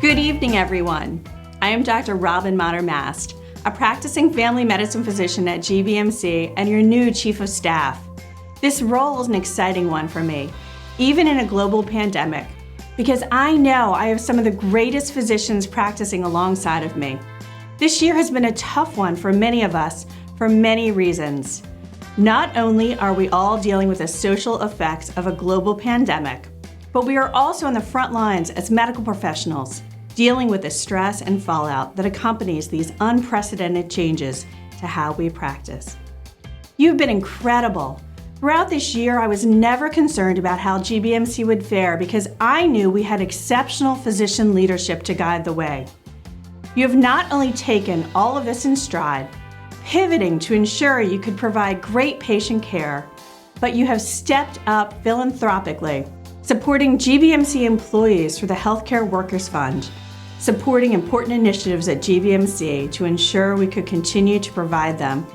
Good evening, everyone. I am Dr. Robin Matter-Mast, a practicing family medicine physician at GBMC and your new Chief of Staff. This role is an exciting one for me, even in a global pandemic, because I know I have some of the greatest physicians practicing alongside of me. This year has been a tough one for many of us for many reasons. Not only are we all dealing with the social effects of a global pandemic, but we are also on the front lines as medical professionals, dealing with the stress and fallout that accompanies these unprecedented changes to how we practice. You've been incredible. Throughout this year, I was never concerned about how GBMC would fare because I knew we had exceptional physician leadership to guide the way. You have not only taken all of this in stride, pivoting to ensure you could provide great patient care, but you have stepped up philanthropically, supporting GBMC employees through the Healthcare Workers Fund, supporting important initiatives at GBMC to ensure we could continue to provide them,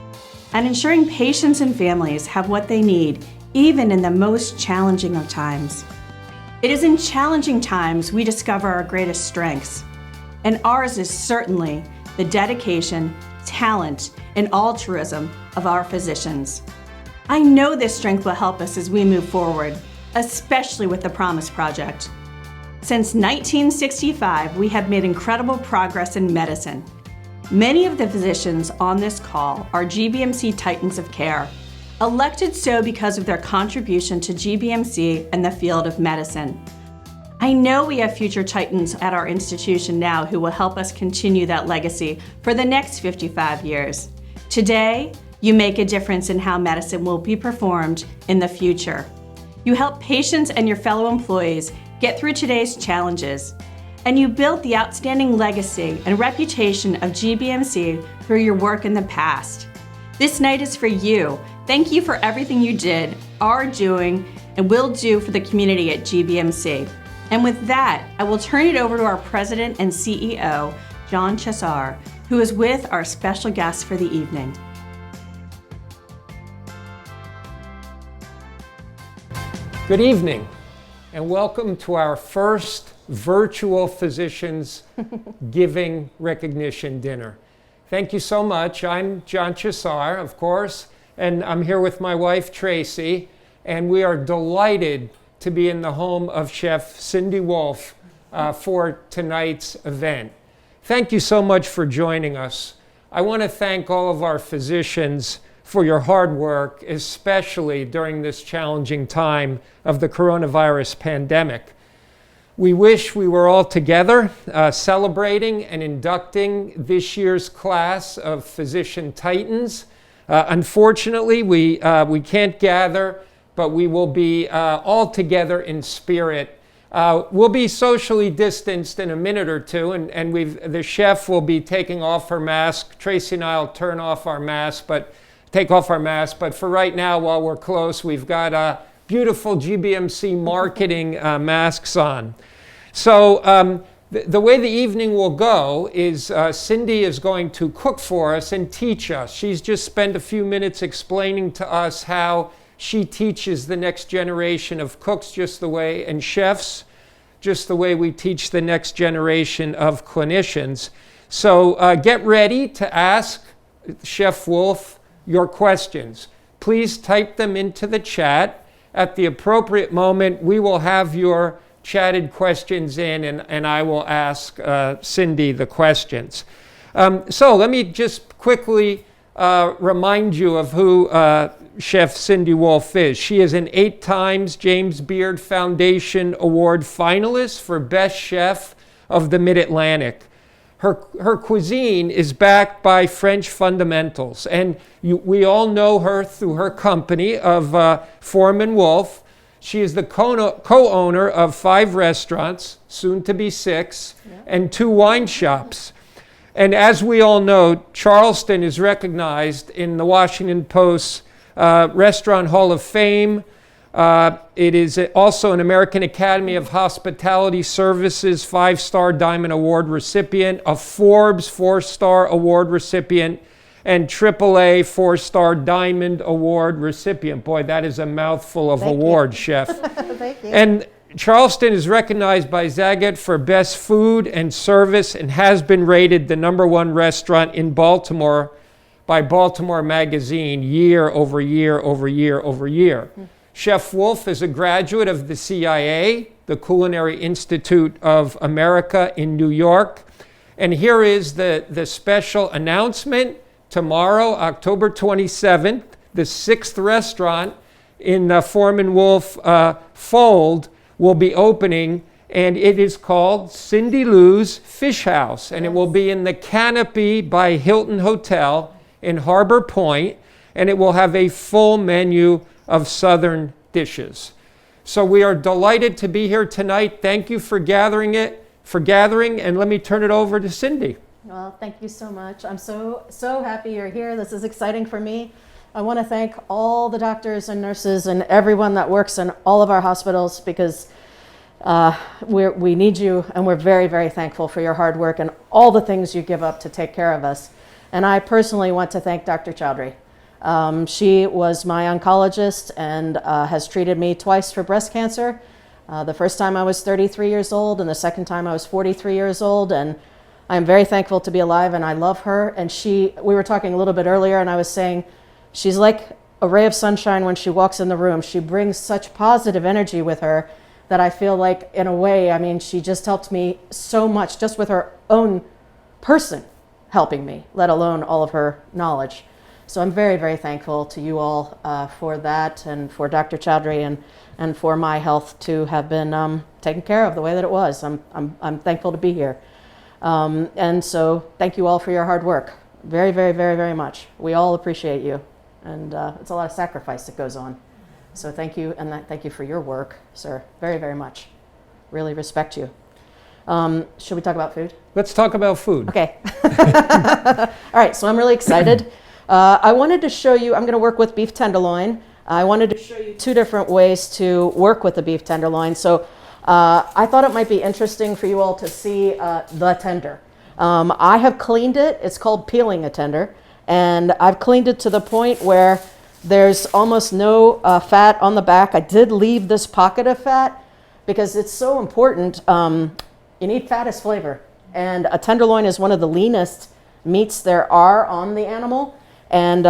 and ensuring patients and families have what they need, even in the most challenging of times. It is in challenging times we discover our greatest strengths, and ours is certainly the dedication, talent, and altruism of our physicians. I know this strength will help us as we move forward, especially with the Promise Project. Since 1965, we have made incredible progress in medicine. Many of the physicians on this call are GBMC Titans of Care, elected so because of their contribution to GBMC and the field of medicine. I know we have future Titans at our institution now who will help us continue that legacy for the next 55 years. Today, you make a difference in how medicine will be performed in the future. You help patients and your fellow employees get through today's challenges, and you built the outstanding legacy and reputation of GBMC through your work in the past. This night is for you. Thank you for everything you did, are doing, and will do for the community at GBMC. And with that, I will turn it over to our President and CEO, Tracey Chessare, who is with our special guest for the evening. Good evening, and welcome to our first virtual Physicians Giving Recognition Dinner. Thank you so much. I'm Tracey Chessare, of course, and I'm here with my wife, Tracey, and we are delighted to be in the home of Chef Cindy Wolf for tonight's event. Thank you so much for joining us. I want to thank all of our physicians for your hard work, especially during this challenging time of the coronavirus pandemic. We wish we were all together celebrating and inducting this year's class of Physician Titans. Unfortunately, we can't gather, but we will be all together in spirit. We'll be socially distanced in a minute or two, and the chef will be taking off her mask. Tracey and I will take off our mask, but for right now, while we're close, we've got beautiful GBMC marketing masks on. So the way the evening will go is Cindy is going to cook for us and teach us. She's just spent a few minutes explaining to us how she teaches the next generation of cooks and chefs, just the way we teach the next generation of clinicians. So get ready to ask Chef Wolf your questions. Please type them into the chat. At the appropriate moment, we will have your chatted questions in, and I will ask Cindy the questions. So let me just quickly remind you of who Chef Cindy Wolf is. She is an 8 times James Beard Foundation Award finalist for Best Chef of the Mid-Atlantic. Her cuisine is backed by French fundamentals, and we all know her through her company of Foreman Wolf. She is the co-owner of 5 restaurants, soon to be 6, and 2 wine shops. And as we all know, Charleston is recognized in the Washington Post Restaurant Hall of Fame. It is also an American Academy of Hospitality Services 5-star Diamond Award recipient, a Forbes 4-star award recipient, and AAA 4-star Diamond Award recipient. Boy, that is a mouthful of awards, Chef. Thank you. And Charleston is recognized by Zagat for best food and service and has been rated the #1 restaurant in Baltimore by Baltimore Magazine year over year over year over year. Chef Wolf is a graduate of the CIA, the Culinary Institute of America in New York. And here is the special announcement. Tomorrow, October 27th, the 6th restaurant in Foreman Wolf Fold will be opening, and it is called Cindy Lou's Fish House, and it will be in the Canopy by Hilton Hotel in Harbor Point, and it will have a full menu of Southern dishes. So we are delighted to be here tonight. Thank you for gathering, and let me turn it over to Cindy. Well, thank you so much. I'm so happy you're here. This is exciting for me. I want to thank all the doctors and nurses and everyone that works in all of our hospitals, because we need you, and we're very, very thankful for your hard work and all the things you give up to take care of us. And I personally want to thank Dr. Chowdhury. She was my oncologist and has treated me twice for breast cancer. The first time I was 33 years old, and the second time I was 43 years old. And I'm very thankful to be alive, and I love her. And we were talking a little bit earlier, and I was saying, she's like a ray of sunshine when she walks in the room. She brings such positive energy with her that I feel like, in a way, I mean, she just helped me so much just with her own person helping me, let alone all of her knowledge. So I'm very, very thankful to you all for that, and for Dr. Chowdhury, and for my health to have been taken care of the way that it was. I'm thankful to be here. And so thank you all for your hard work. Very, very, very, very much. We all appreciate you. And it's a lot of sacrifice that goes on. So thank you, and thank you for your work, sir. Very, very much. Really respect you. Should we talk about food? Let's talk about food. Okay. All right, so I'm really excited. I wanted to show you, I'm going to work with beef tenderloin. I wanted to show you 2 different ways to work with the beef tenderloin. So I thought it might be interesting for you all to see the tender. I have cleaned it. It's called peeling a tender. And I've cleaned it to the point where there's almost no fat on the back. I did leave this pocket of fat because it's so important. You need fat as flavor. And a tenderloin is one of the leanest meats there are on the animal. And,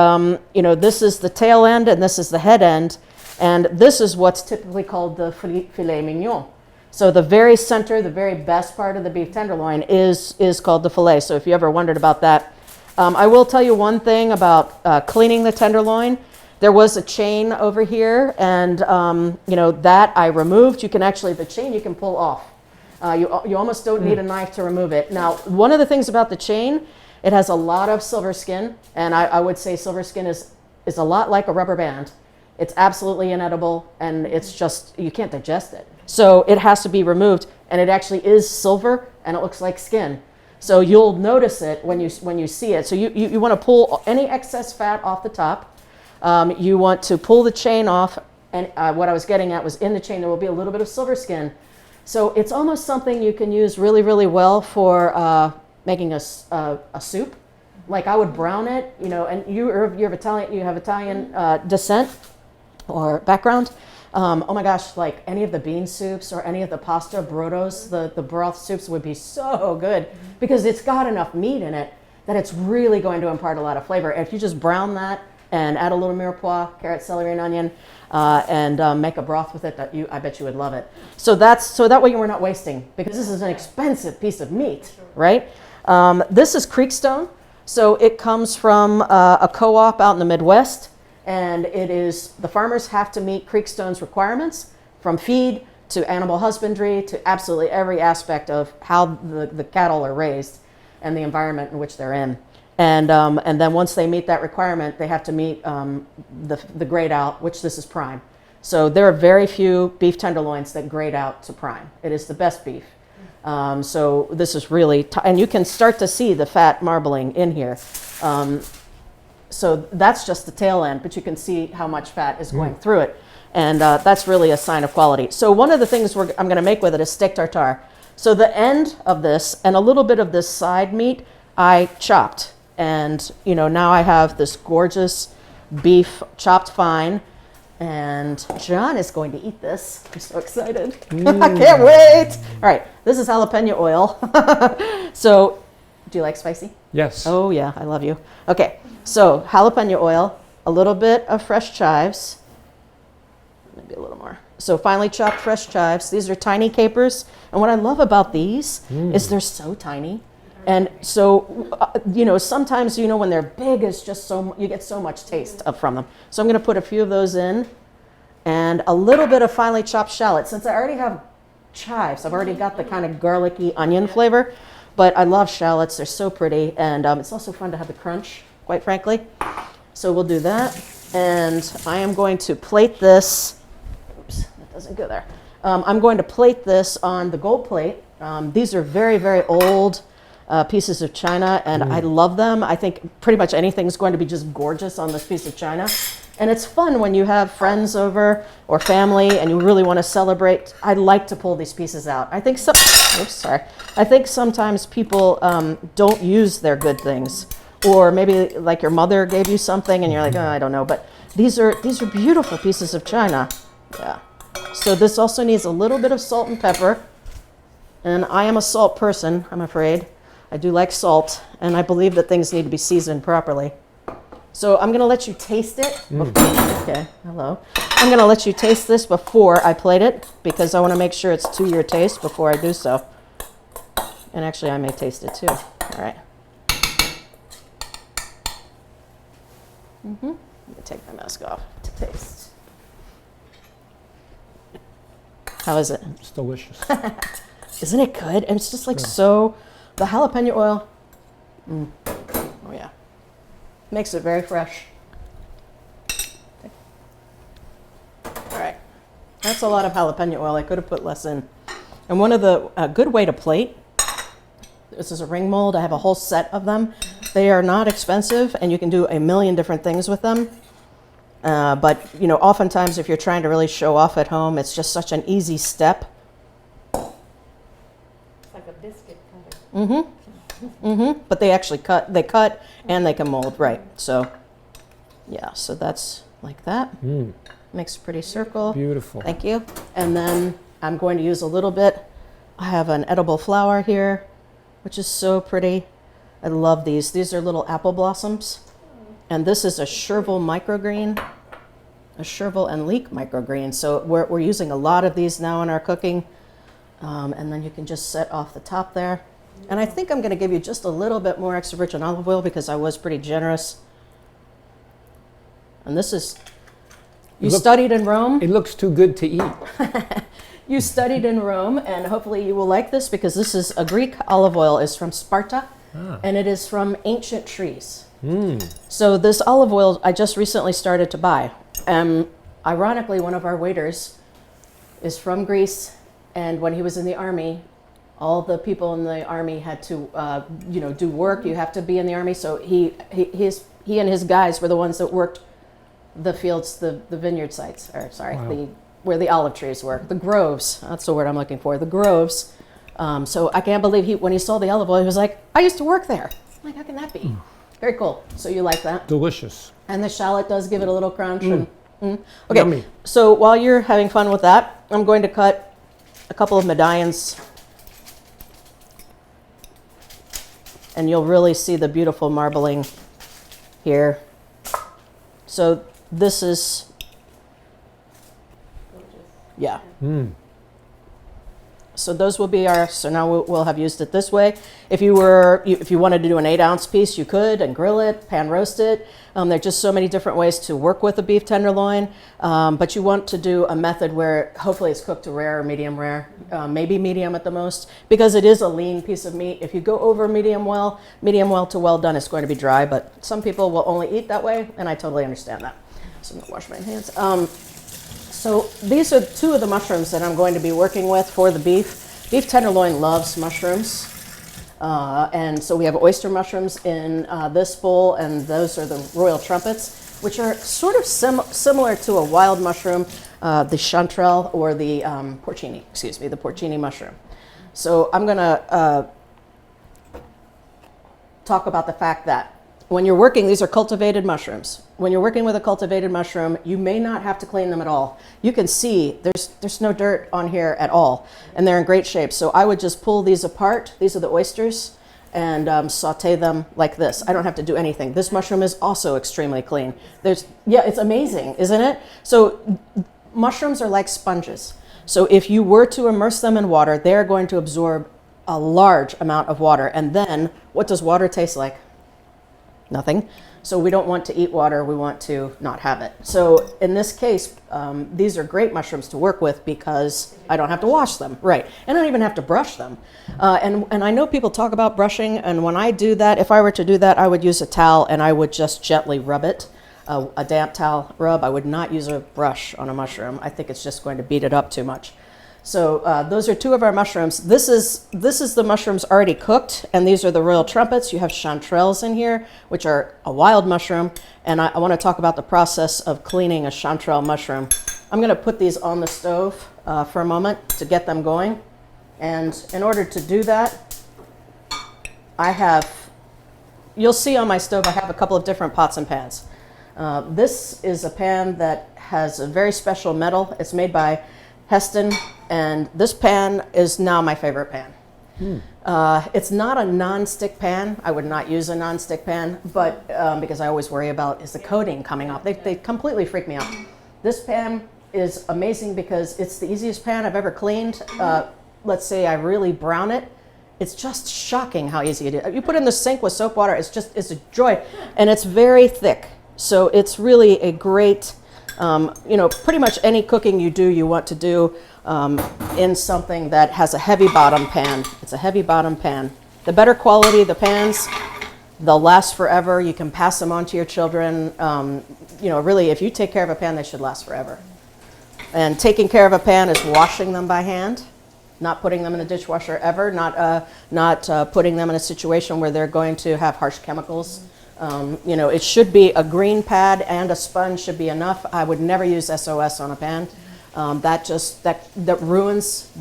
this is the tail end, and this is the head end. And this is what's typically called the filet mignon. So the very center, the very best part of the beef tenderloin is called the filet. So if you ever wondered about that, I will tell you one thing about cleaning the tenderloin. There was a chain over here, and that I removed. You can actually, the chain you can pull off. You almost don't need a knife to remove it. Now, one of the things about the chain, it has a lot of silver skin, and I would say silver skin is a lot like a rubber band. It's absolutely inedible, and it's just, you can't digest it. So it has to be removed, and it actually is silver, and it looks like skin. So you'll notice it when you see it. So you want to pull any excess fat off the top. You want to pull the chain off, and what I was getting at was in the chain there will be a little bit of silver skin. So it's almost something you can use really, really well for making a soup. Like I would brown it, and you have Italian descent or background. Oh my gosh, like any of the bean soups or any of the pasta brodos, the broth soups would be so good because it's got enough meat in it that it's really going to impart a lot of flavor. If you just brown that and add a little mirepoix, carrot, celery, and onion, and make a broth with it, I bet you would love it. So that way we're not wasting, because this is an expensive piece of meat, right? This is Creekstone. So it comes from a co-op out in the Midwest. And it is, the farmers have to meet Creekstone's requirements, from feed to animal husbandry to absolutely every aspect of how the cattle are raised and the environment in which they're in. And then once they meet that requirement, they have to meet the grade out, which this is prime. So there are very few beef tenderloins that grade out to prime. It is the best beef. So this is really, and you can start to see the fat marbling in here. So that's just the tail end, but you can see how much fat is going through it. And that's really a sign of quality. So one of the things I'm going to make with it is steak tartare. So the end of this and a little bit of this side meat, I chopped. And, now I have this gorgeous beef chopped fine. And John is going to eat this. I'm so excited. I can't wait. All right, this is jalapeno oil. So, do you like spicy? Yes. Oh, yeah, I love you. Okay, so jalapeno oil, a little bit of fresh chives, maybe a little more. So, finely chopped fresh chives. These are tiny capers. And what I love about these is they're so tiny. And so, sometimes, when they're big, it's just you get so much taste up from them. So I'm going to put a few of those in and a little bit of finely chopped shallot. Since I already have chives, I've already got the kind of garlicky onion flavor, but I love shallots. They're so pretty. And it's also fun to have the crunch, quite frankly. So we'll do that. And I am going to plate this. Oops, that doesn't go there. I'm going to plate this on the gold plate. These are very, very old pieces of china, and I love them. I think pretty much anything's going to be just gorgeous on this piece of china. And it's fun when you have friends over or family and you really want to celebrate. I like to pull these pieces out. I think I think sometimes people don't use their good things, or maybe like your mother gave you something and you're like, oh, I don't know. But these are beautiful pieces of china. Yeah. So this also needs a little bit of salt and pepper. And I am a salt person, I'm afraid. I do like salt, and I believe that things need to be seasoned properly. So I'm going to let you taste it. Okay, hello. I'm going to let you taste this before I plate it, because I want to make sure it's to your taste before I do so. And actually, I may taste it too. All right. Let me take my mask off to taste. How is it? It's delicious. Isn't it good? And it's just like so... The jalapeno oil, oh yeah, makes it very fresh. All right, that's a lot of jalapeno oil. I could have put less in. And one of the good way to plate, this is a ring mold. I have a whole set of them. They are not expensive, and you can do a million different things with them. But oftentimes if you're trying to really show off at home, it's just such an easy step. But they actually cut. They cut and they can mold, right? So, yeah. So that's like that. Makes a pretty circle. Beautiful. Thank you. And then I'm going to use a little bit. I have an edible flower here, which is so pretty. I love these. These are little apple blossoms, and this is a chervil microgreen, a chervil and leek microgreen. So we're using a lot of these now in our cooking, and then you can just set off the top there. And I think I'm going to give you just a little bit more extra virgin olive oil because I was pretty generous. And this is, you studied in Rome. It looks too good to eat. You studied in Rome, and hopefully you will like this because this is a Greek olive oil. It's from Sparta, and it is from ancient trees. So this olive oil I just recently started to buy. Ironically, one of our waiters is from Greece, and when he was in the army, all the people in the army had to, do work. You have to be in the army. So he and his guys were the ones that worked the fields, the vineyard sites, where the olive trees were, the groves. That's the word I'm looking for, the groves. So I can't believe when he saw the olive oil, he was like, I used to work there. I'm like, how can that be? Very cool. So you like that? Delicious. And the shallot does give it a little crunch. Okay, Yummy. So while you're having fun with that, I'm going to cut a couple of medallions. And you'll really see the beautiful marbling here. So this is, yeah. So those will be so now we'll have used it this way. If you wanted to do an 8-ounce piece, you could, and grill it, pan roast it. There are just so many different ways to work with a beef tenderloin. But you want to do a method where hopefully it's cooked to rare or medium rare, maybe medium at the most, because it is a lean piece of meat. If you go over medium well to well done, it's going to be dry, but some people will only eat that way, and I totally understand that. So I'm gonna wash my hands. So these are two of the mushrooms that I'm going to be working with for the beef. Beef tenderloin loves mushrooms. And so we have oyster mushrooms in this bowl, and those are the royal trumpets, which are sort of similar to a wild mushroom, the chanterelle or the the porcini mushroom. So I'm going to talk about the fact that when you're working, these are cultivated mushrooms. When you're working with a cultivated mushroom, you may not have to clean them at all. You can see there's no dirt on here at all, and they're in great shape. So I would just pull these apart. These are the oysters, and saute them like this. I don't have to do anything. This mushroom is also extremely clean. It's amazing, isn't it? So mushrooms are like sponges. So if you were to immerse them in water, they're going to absorb a large amount of water. And then what does water taste like? Nothing. So we don't want to eat water, we want to not have it. So in this case, these are great mushrooms to work with because I don't have to wash them, right? And I don't even have to brush them. And I know people talk about brushing, and when I do that, if I were to do that, I would use a towel and I would just gently rub it, a damp towel rub. I would not use a brush on a mushroom. I think it's just going to beat it up too much. So those are two of our mushrooms. This is the mushrooms already cooked, and these are the royal trumpets. You have chanterelles in here, which are a wild mushroom, and I want to talk about the process of cleaning a chanterelle mushroom. I'm going to put these on the stove for a moment to get them going, and in order to do that, you'll see on my stove I have a couple of different pots and pans. This is a pan that has a very special metal. It's made by Heston, and this pan is now my favorite pan. It's not a non-stick pan. I would not use a non-stick pan, but because I always worry about is the coating coming off. They completely freak me out. This pan is amazing because it's the easiest pan I've ever cleaned. Let's say I really brown it. It's just shocking how easy it is. You put it in the sink with soap water, it's a joy, and it's very thick. So it's really a great, pretty much any cooking you do, you want to do in something that has a heavy bottom pan. It's a heavy bottom pan. The better quality the pans, they'll last forever. You can pass them on to your children. Really, if you take care of a pan, they should last forever. And taking care of a pan is washing them by hand, not putting them in a dishwasher ever, not putting them in a situation where they're going to have harsh chemicals. It should be a green pad and a sponge should be enough. I would never use SOS on a pan. That ruins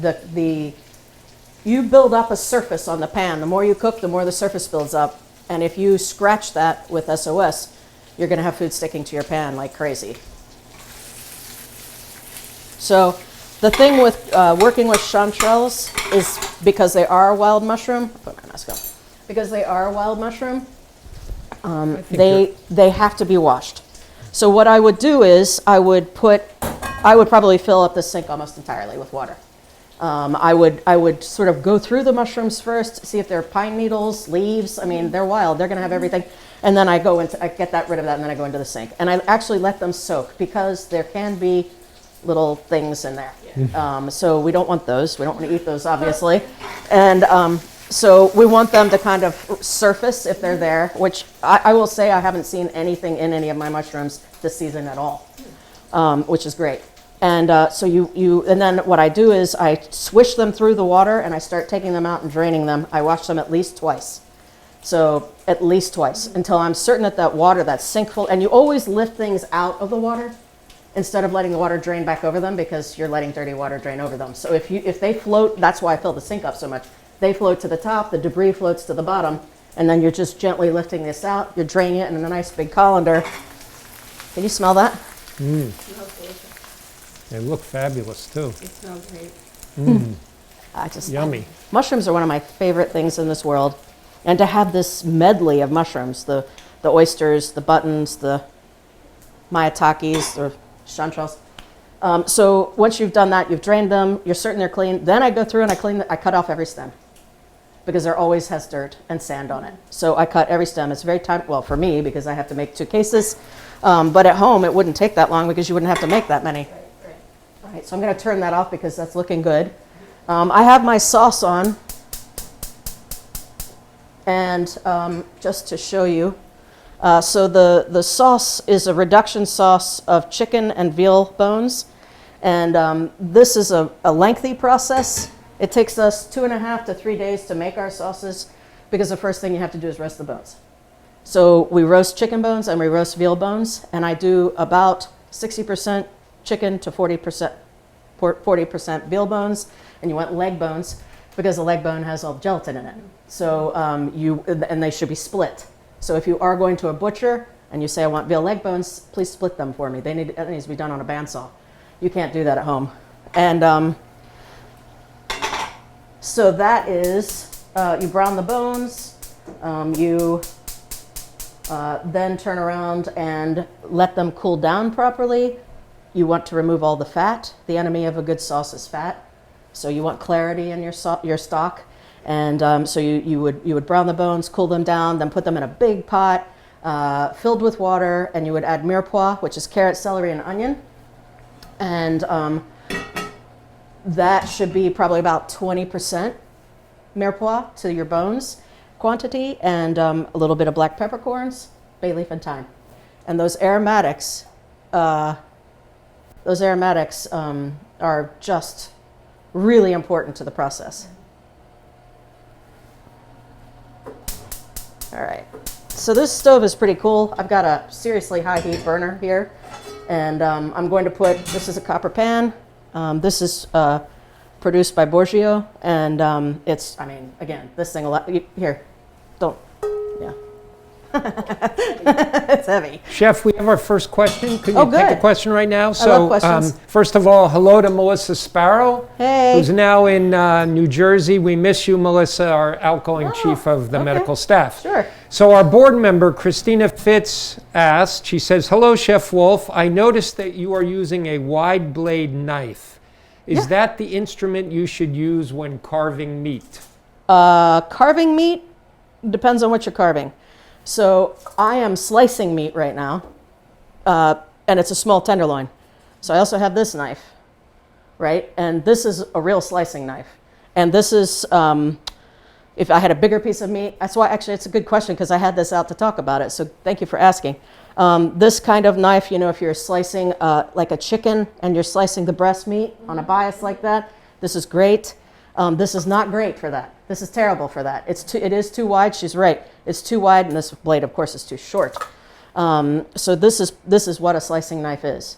you build up a surface on the pan. The more you cook, the more the surface builds up. And if you scratch that with SOS, you're going to have food sticking to your pan like crazy. So the thing with working with chanterelles is because they are a wild mushroom. Put my mask on. Because they are a wild mushroom, they have to be washed. So what I would do is I would probably fill up the sink almost entirely with water. I would sort of go through the mushrooms first, see if they're pine needles, leaves. I mean, they're wild. They're going to have everything. And then I get rid of that, and then I go into the sink. And I actually let them soak because there can be little things in there. So we don't want those. We don't want to eat those, obviously. And so we want them to kind of surface if they're there, which I will say I haven't seen anything in any of my mushrooms this season at all, which is great. And so and then what I do is I swish them through the water and I start taking them out and draining them. I wash them at least twice. So at least twice until I'm certain that water, that sink full, and you always lift things out of the water instead of letting the water drain back over them because you're letting dirty water drain over them. So if they float, that's why I fill the sink up so much. They float to the top, the debris floats to the bottom, and then you're just gently lifting this out, you're draining it in a nice big colander. Can you smell that? They look fabulous too. It smells great. Yummy. Mushrooms are one of my favorite things in this world. And to have this medley of mushrooms, the oysters, the buttons, the mayatakis, or chanterelles. So once you've done that, you've drained them, you're certain they're clean, then I go through and I cut off every stem because there always has dirt and sand on it. So I cut every stem. It's very well, for me, because I have to make 2 cases. But at home, it wouldn't take that long because you wouldn't have to make that many. Right. All right, so I'm going to turn that off because that's looking good. I have my sauce on. And just to show you, so the sauce is a reduction sauce of chicken and veal bones. And this is a lengthy process. It takes us 2.5 to 3 days to make our sauces because the first thing you have to do is roast the bones. So we roast chicken bones and we roast veal bones, and I do about 60% chicken to 40% veal bones, and you want leg bones because the leg bone has all the gelatin in it. So and they should be split. So if you are going to a butcher and you say, I want veal leg bones, please split them for me. That needs to be done on a bandsaw. You can't do that at home. And so that is, you brown the bones, you then turn around and let them cool down properly. You want to remove all the fat. The enemy of a good sauce is fat. So you want clarity in your stock. And so you would brown the bones, cool them down, then put them in a big pot filled with water, and you would add mirepoix, which is carrot, celery, and onion. And that should be probably about 20% mirepoix to your bones quantity, and a little bit of black peppercorns, bay leaf, and thyme. And those aromatics are just really important to the process. All right, so this stove is pretty cool. I've got a seriously high heat burner here, and I'm going to put, this is a copper pan. This is produced by Borgio, and it's, I mean, again, this thing, here, don't, yeah. It's heavy. Chef, we have our first question. Can Oh, you take good. a question right now? I love questions. First of all, hello to Melissa Sparrow, Hey. who's now in New Jersey. We miss you, Melissa, our outgoing chief of the okay. medical staff. Sure. So our board member, Christina Fitz, asked, she says, hello, Chef Wolf. I noticed that you are using a wide blade knife. Is that the instrument you should use when carving meat? Carving meat depends on what you're carving. So I am slicing meat right now, and it's a small tenderloin. So I also have this knife, right? And this is a real slicing knife. And this is, if I had a bigger piece of meat, that's why, actually, it's a good question because I had this out to talk about it. So thank you for asking. This kind of knife, you know, if you're slicing like a chicken and you're slicing the breast meat on a bias like that, this is great. This is not great for that. This is terrible for that. It is too wide. She's right. It's too wide, and this blade, of course, is too short. So this is what a slicing knife is.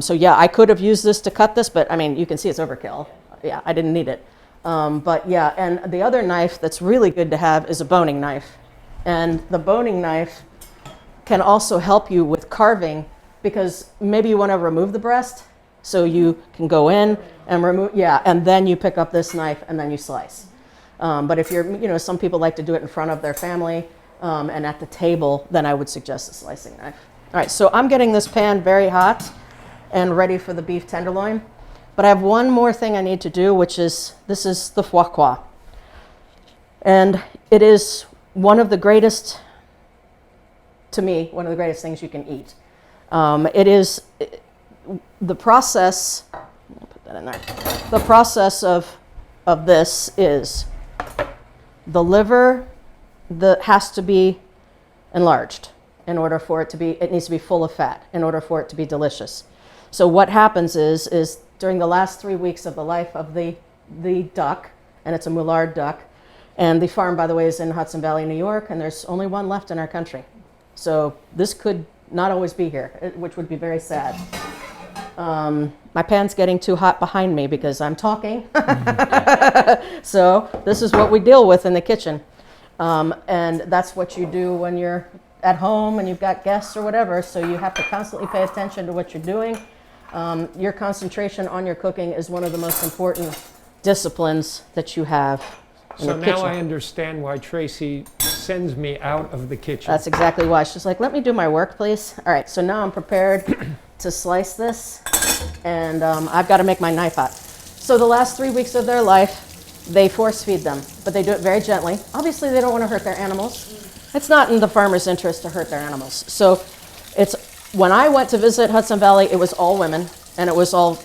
So yeah, I could have used this to cut this, but I mean, you can see it's overkill. Yeah, I didn't need it. But yeah, and the other knife that's really good to have is a boning knife. And the boning knife can also help you with carving because maybe you want to remove the breast, so you can go in and remove, and then you pick up this knife and then you slice. But if you're, you know, some people like to do it in front of their family and at the table, then I would suggest a slicing knife. All right, so I'm getting this pan very hot and ready for the beef tenderloin. But I have one more thing I need to do, which is, this is the foie gras. And it is one of the greatest, to me, one of the greatest things you can eat. It is the process, I'll put that in there. The process of this is the liver has to be enlarged in order for it to be, it needs to be full of fat in order for it to be delicious. So what happens is during the last 3 weeks of the life of the duck, and it's a Moulard duck, and the farm, by the way, is in Hudson Valley, New York, and there's only one left in our country. So this could not always be here, which would be very sad. My pan's getting too hot behind me because I'm talking. So this is what we deal with in the kitchen. And that's what you do when you're at home and you've got guests or whatever. So you have to constantly pay attention to what you're doing. Your concentration on your cooking is one of the most important disciplines that you have in So the now kitchen. I understand why Tracey sends me out of the kitchen. That's exactly why. She's like, let me do my work, please. All right, so now I'm prepared to slice this, and I've got to make my knife hot. So the last 3 weeks of their life, they force feed them, but they do it very gently. Obviously, they don't want to hurt their animals. It's not in the farmer's interest to hurt their animals. So when I went to visit Hudson Valley, it was all women, and it was all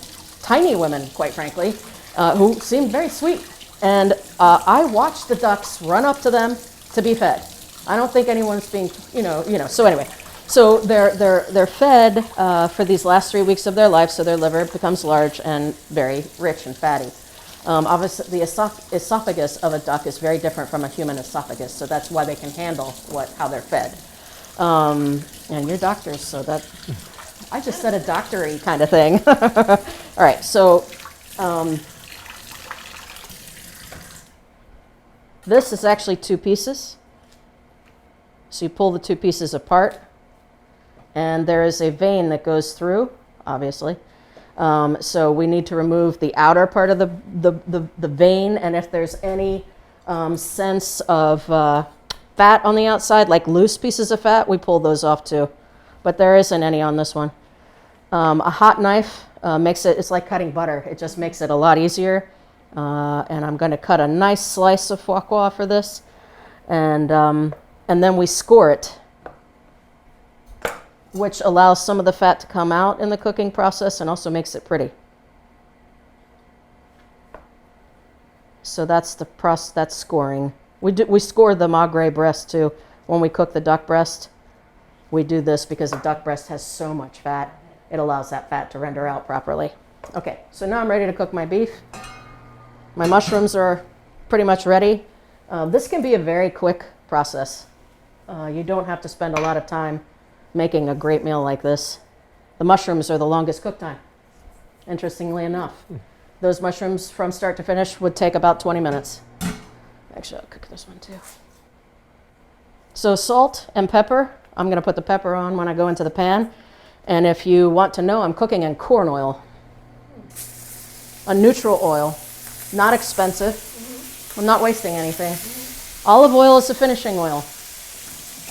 tiny women, quite frankly, who seemed very sweet. And I watched the ducks run up to them to be fed. I don't think anyone's being, so anyway. So they're fed for these last 3 weeks of their life, so their liver becomes large and very rich and fatty. Obviously, the esophagus of a duck is very different from a human esophagus, so that's why they can handle how they're fed. And you're doctors, so that, I just said a doctor-y kind of thing. All right, so this is actually 2 pieces. So you pull the two pieces apart, and there is a vein that goes through, obviously. So we need to remove the outer part of the vein, and if there's any sense of fat on the outside, like loose pieces of fat, we pull those off too. But there isn't any on this one. A hot knife makes it, it's like cutting butter. It just makes it a lot easier. And I'm going to cut a nice slice of foie gras for this. And then we score it, which allows some of the fat to come out in the cooking process and also makes it pretty. So that's the process, that's scoring. We score the magret breast too. When we cook the duck breast, we do this because the duck breast has so much fat. It allows that fat to render out properly. Okay, so now I'm ready to cook my beef. My mushrooms are pretty much ready. This can be a very quick process. You don't have to spend a lot of time making a great meal like this. The mushrooms are the longest cook time, interestingly enough. Those mushrooms from start to finish would take about 20 minutes. Actually, I'll cook this one too. So salt and pepper. I'm going to put the pepper on when I go into the pan. And if you want to know, I'm cooking in corn oil. A neutral oil, not expensive. I'm not wasting anything. Olive oil is the finishing oil.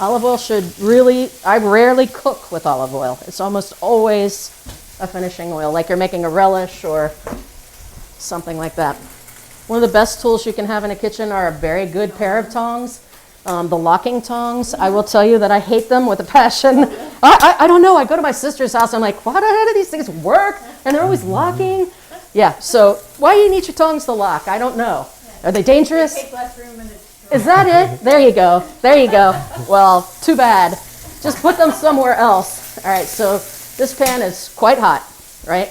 Olive oil should really, I rarely cook with olive oil. It's almost always a finishing oil, like you're making a relish or something like that. One of the best tools you can have in a kitchen are a very good pair of tongs. The locking tongs, I will tell you that I hate them with a passion. I don't know, I go to my sister's house, I'm like, how do these things work? And they're always locking. Yeah, so why do you need your tongs to lock? I don't know. Are they dangerous? They take less room and Is that it? There you go. There you go. Well, too bad. Just put them somewhere else. All right, so this pan is quite hot, right?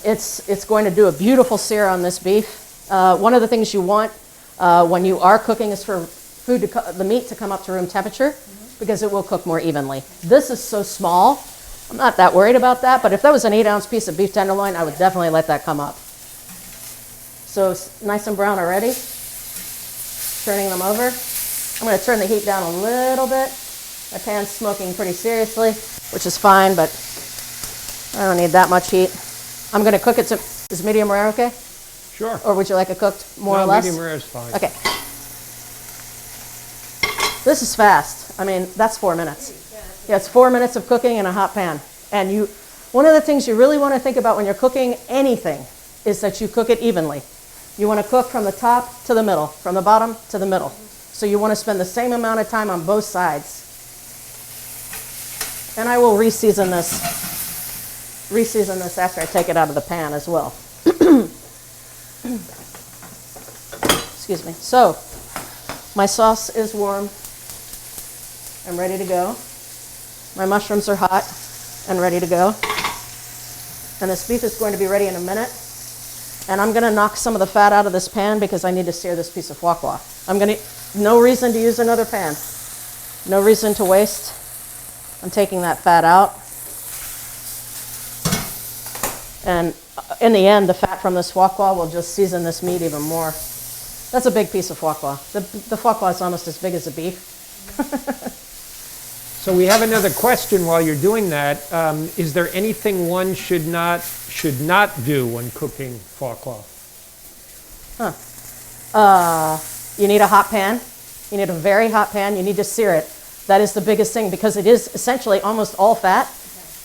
It's going to do a beautiful sear on this beef. One of the things you want when you are cooking is for the meat to come up to room temperature because it will cook more evenly. This is so small, I'm not that worried about that, but if that was an 8-ounce piece of beef tenderloin, I would definitely let that come up. So it's nice and brown already. Turning them over. I'm going to turn the heat down a little bit. My pan's smoking pretty seriously, which is fine, but I don't need that much heat. I'm going to cook it to, is medium rare okay? Sure. Or would you like it cooked more or less? Medium rare is fine. Okay. This is fast. I mean, that's 4 minutes. Yeah, it's 4 minutes of cooking in a hot pan. And one of the things you really want to think about when you're cooking anything is that you cook it evenly. You want to cook from the top to the middle, from the bottom to the middle. So you want to spend the same amount of time on both sides. And I will re-season this after I take it out of the pan as well. Excuse me. So my sauce is warm and ready to go. My mushrooms are hot and ready to go. And this beef is going to be ready in a minute. And I'm going to knock some of the fat out of this pan because I need to sear this piece of foie gras. No reason to use another pan. No reason to waste. I'm taking that fat out. And in the end, the fat from this foie gras will just season this meat even more. That's a big piece of foie gras. The foie gras is almost as big as the beef. So we have another question while you're doing that. Is there anything one should not do when cooking foie gras? You need a hot pan. You need a very hot pan. You need to sear it. That is the biggest thing because it is essentially almost all fat.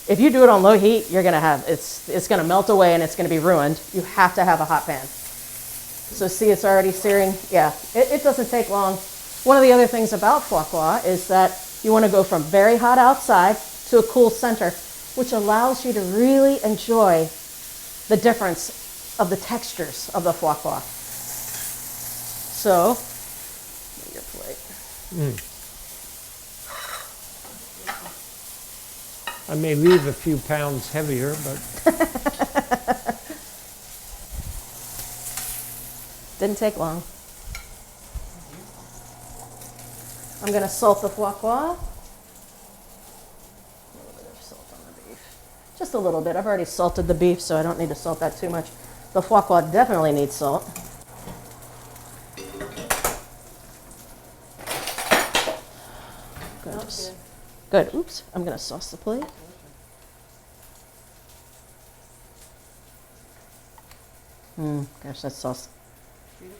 If you do it on low heat, you're gonna have it's gonna melt away and it's gonna be ruined. You have to have a hot pan. So see, it's already searing. Yeah, it doesn't take long. One of the other things about foie gras is that you want to go from very hot outside to a cool center, which allows you to really enjoy the difference of the textures of the foie gras. So, your plate. I may leave a few pounds heavier, but Didn't take long. I'm going to salt the foie gras. A little bit of salt on the beef. Just a little bit. I've already salted the beef, so I don't need to salt that too much. The foie gras definitely needs salt. Good. Oops, I'm going to sauce the plate. Gosh, that sauce.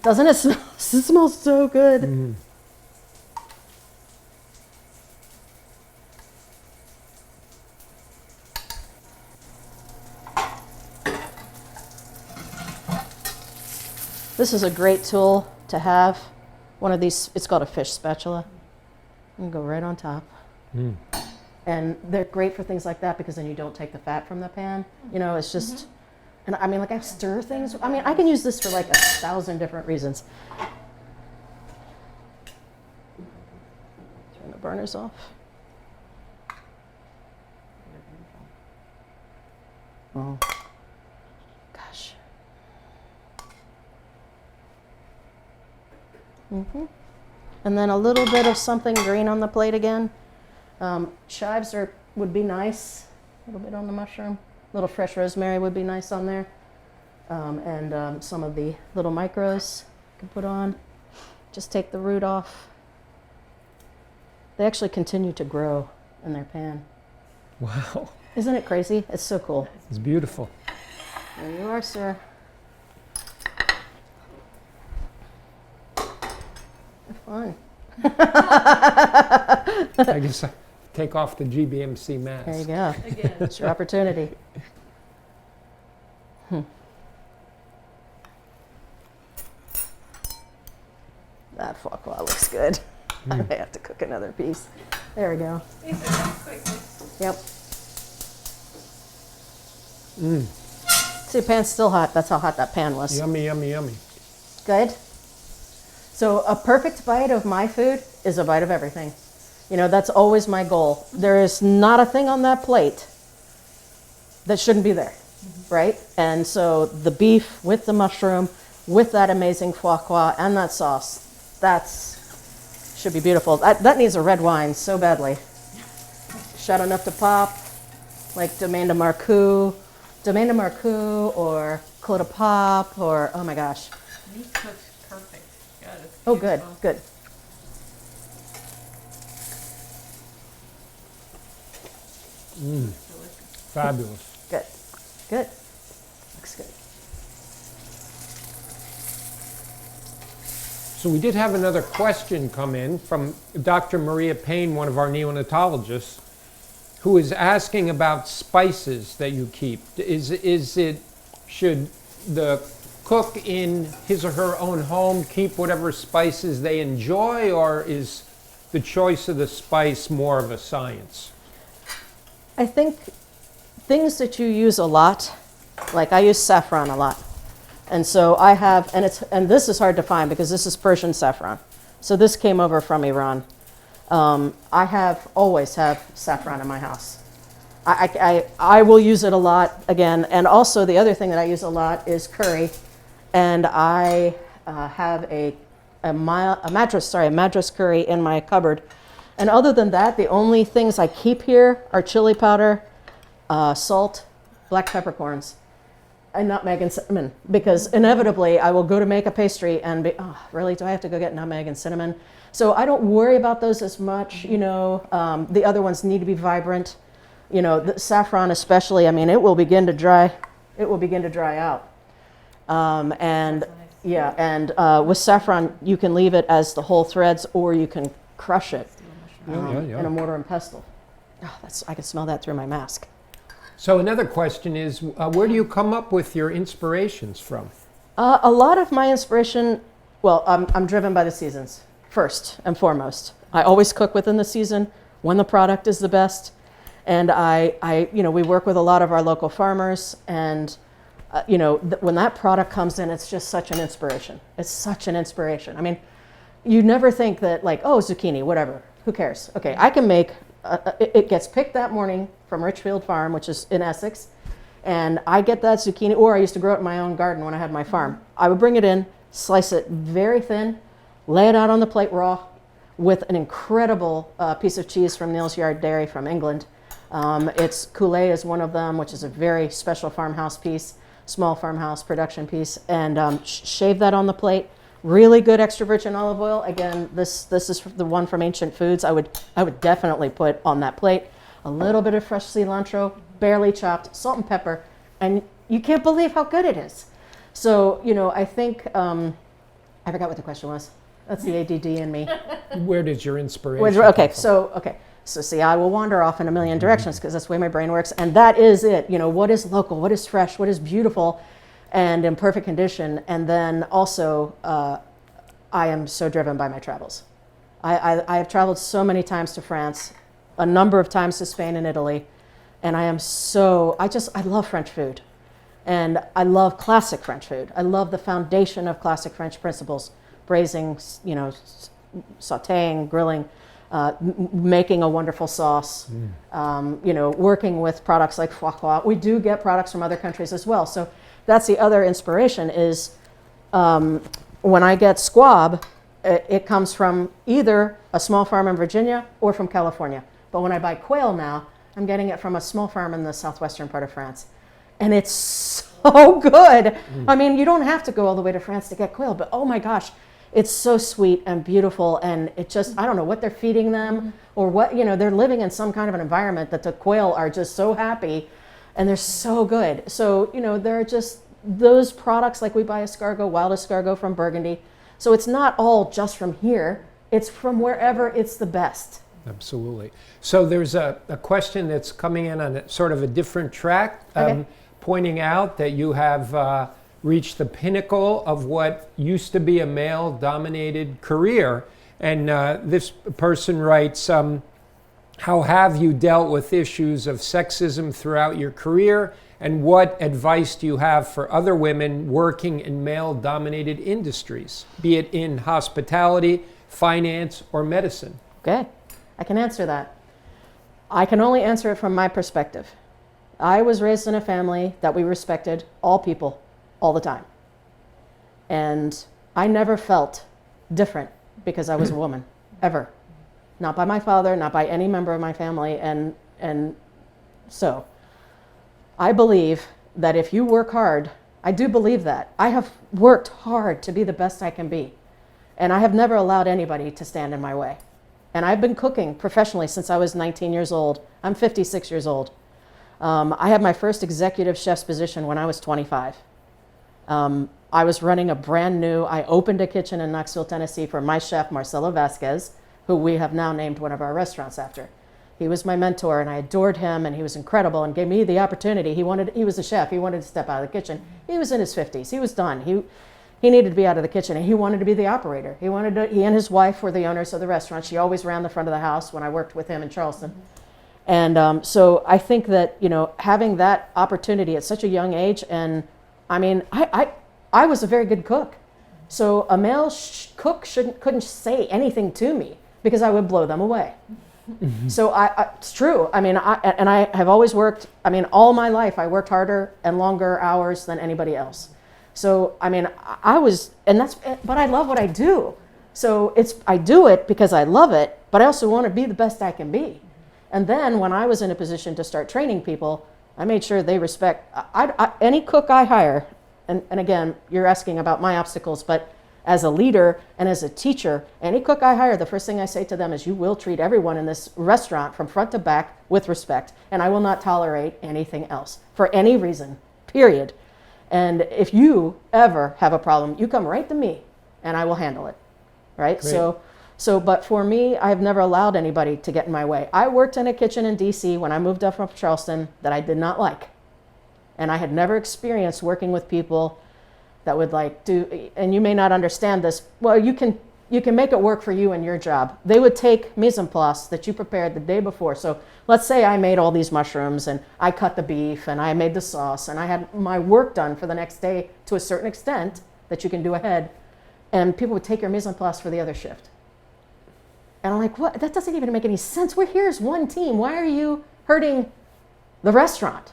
Doesn't it smell? It smells so good. This is a great tool to have. One of these, it's called a fish spatula. You can go right on top. And they're great for things like that because then you don't take the fat from the pan. You know, it's just, and I mean, like I stir things. I mean, I can use this for like 1,000 different reasons. Turn the burners off. Oh, gosh. And then a little bit of something green on the plate again. Chives would be nice. A little bit on the mushroom. A little fresh rosemary would be nice on there. And some of the little micros you can put on. Just take the root off. They actually continue to grow in their pan. Wow. Isn't it crazy? It's so cool. It's beautiful. There you are, sir. Have fun. I guess I take off the GBMC mask. There you go. Again. It's your opportunity. That foie gras looks good. I may have to cook another piece. There we go. Yep. See, the pan's still hot. That's how hot that pan was. Yummy, yummy, yummy. Good. So a perfect bite of my food is a bite of everything. You know, that's always my goal. There is not a thing on that plate that shouldn't be there, right? And so the beef with the mushroom, with that amazing foie gras and that sauce, should be beautiful. That needs a red wine so badly. Chateauneuf de Pape, like Domaine de Marcoux or Clos de Pape, or, oh my gosh. Meat cooked perfect. Got it. Oh, good, good. Fabulous. Good, good. Looks good. So we did have another question come in from Dr. Maria Payne, one of our neonatologists, who is asking about spices that you keep. Should the cook in his or her own home keep whatever spices they enjoy, or is the choice of the spice more of a science? I think things that you use a lot, like I use saffron a lot. And so I have, and this is hard to find because this is Persian saffron. So this came over from Iran. I always have saffron in my house. I will use it a lot again. And also the other thing that I use a lot is curry. And I have a Madras curry in my cupboard. And other than that, the only things I keep here are chili powder, salt, black peppercorns, and nutmeg and cinnamon. Because inevitably I will go to make a pastry and be, oh, really, do I have to go get nutmeg and cinnamon? So I don't worry about those as much, you know. The other ones need to be vibrant. You know, the saffron especially, I mean, it will begin to dry out. With saffron, you can leave it as the whole threads, or you can crush it in a mortar and pestle. Oh, I can smell that through my mask. So another question is, where do you come up with your inspirations from? A lot of my inspiration, well, I'm driven by the seasons, first and foremost. I always cook within the season when the product is the best. And we work with a lot of our local farmers, and when that product comes in, it's just such an inspiration. It's such an inspiration. I mean, you never think that, like, oh, zucchini, whatever, who cares? Okay, I can make, it gets picked that morning from Richfield Farm, which is in Essex, and I get that zucchini, or I used to grow it in my own garden when I had my farm. I would bring it in, slice it very thin, lay it out on the plate raw with an incredible piece of cheese from Neal's Yard Dairy from England. It's Coulee is one of them, which is a very special farmhouse piece, small farmhouse production piece, and shave that on the plate, really good extra virgin olive oil. Again, this is the one from Ancient Foods. I would definitely put on that plate. A little bit of fresh cilantro, barely chopped, salt and pepper, and you can't believe how good it is. So, I think, I forgot what the question was. That's the ADD in me. Where does your inspiration Okay, so see, I will wander off in a million directions because that's the way my brain works. And that is it. What is local? What is fresh? What is beautiful and in perfect condition? And then also, I am so driven by my travels. I have traveled so many times to France, a number of times to Spain and Italy. And I love French food. And I love classic French food. I love the foundation of classic French principles: braising, sautéing, grilling, making a wonderful sauce, working with products like foie gras. We do get products from other countries as well. So that's the other inspiration is when I get squab, it comes from either a small farm in Virginia or from California. But when I buy quail now, I'm getting it from a small farm in the southwestern part of France. And it's so good. I mean, you don't have to go all the way to France to get quail, but oh my gosh, it's so sweet and beautiful. And it just, I don't know what they're feeding them or what, they're living in some kind of an environment that the quail are just so happy and they're so good. So, there are just those products, like we buy wild escargot from Burgundy. So it's not all just from here. It's from wherever it's the best. Absolutely. So there's a question that's coming in on sort of a different track. Okay. Pointing out that you have reached the pinnacle of what used to be a male-dominated career. And this person writes, how have you dealt with issues of sexism throughout your career? And what advice do you have for other women working in male-dominated industries, be it in hospitality, finance, or medicine? Okay, I can answer that. I can only answer it from my perspective. I was raised in a family that we respected all people, all the time. And I never felt different because I was a woman, ever. Not by my father, not by any member of my family. And so I believe that if you work hard, I do believe that. I have worked hard to be the best I can be. And I have never allowed anybody to stand in my way. And I've been cooking professionally since I was 19 years old. I'm 56 years old. I had my first executive chef's position when I was 25. I was running I opened a kitchen in Knoxville, Tennessee for my chef, Marcelo Vasquez, who we have now named one of our restaurants after. He was my mentor and I adored him and he was incredible and gave me the opportunity. He was a chef. He wanted to step out of the kitchen. He was in his 50s. He was done. He needed to be out of the kitchen and he wanted to be the operator. He and his wife were the owners of the restaurant. She always ran the front of the house when I worked with him in Charleston. And so I think that, having that opportunity at such a young age, and I mean, I was a very good cook. So a male cook couldn't say anything to me because I would blow them away. So it's true. I mean, I have always worked, all my life I worked harder and longer hours than anybody else. So, but I love what I do. So I do it because I love it, but I also want to be the best I can be. And then when I was in a position to start training people, I made sure they respect, any cook I hire, and again, you're asking about my obstacles, but as a leader and as a teacher, any cook I hire, the first thing I say to them is, you will treat everyone in this restaurant from front to back with respect, and I will not tolerate anything else for any reason, period. And if you ever have a problem, you come right to me and I will handle it, right? Great. But for me, I've never allowed anybody to get in my way. I worked in a kitchen in DC when I moved up from Charleston that I did not like. And I had never experienced working with people that would and you may not understand this, well, you can make it work for you and your job. They would take mise en place that you prepared the day before. So let's say I made all these mushrooms and I cut the beef and I made the sauce and I had my work done for the next day to a certain extent that you can do ahead. And people would take your mise en place for the other shift. And I'm like, what? That doesn't even make any sense. We're here as one team. Why are you hurting the restaurant?